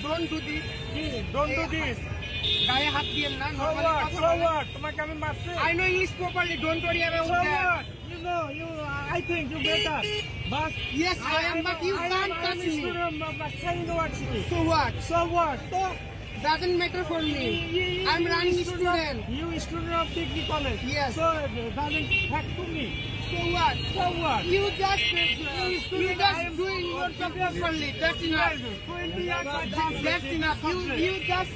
Don't do this. Don't do this. গায়ে হাত দিয়েন না। So what? So what? তোমাকে আমি মারছি। I know English properly. Don't worry about So that. what? You know, I think you better. But Yes, I am, but you can't touch me. But saying what to me? So what? So what? Doesn't matter for me. I'm running student. You student of degree college. Yes. So doesn't hack to me. So what? So what? You just doing your job properly. That's enough. 20 years I That's enough. You just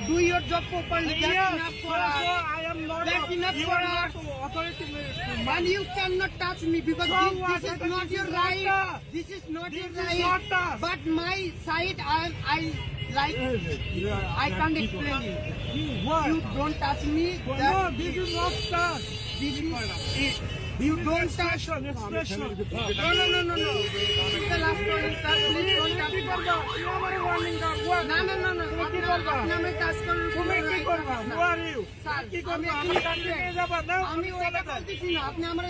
do your job properly. That's enough for us. I am not. That's enough you for are us. not authority. And you cannot touch me because So this what? is not your right. This is not your This is right. not us. But my side, I like. I can't explain you. What? You don't touch me. No, That- this is not touch. This is it. You don't touch. Expression. No. It's the last one. Sir, please don't touch me. You আমার warning দাও। What? না। তুমি কি করবা? আপনি আমায় touch করুন। তুমি কি করবা? Who are you? স্যার, কি আমি করবা? এখানে আমার কাছে নিয়ে যাবা না? আমি ওইটা বলতেছি না। আপনি আমার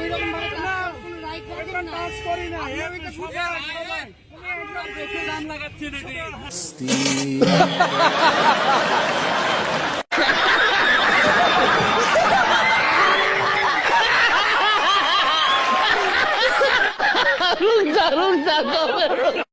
এইরকম ভাবে touch করার কোনো right রাখেন এখন না। টাচ করি না। আপনি আমি ওইটা সবাই সবাই। তুমি একদম দেখে দাম লাগাচ্ছেন Runta, runta, todo.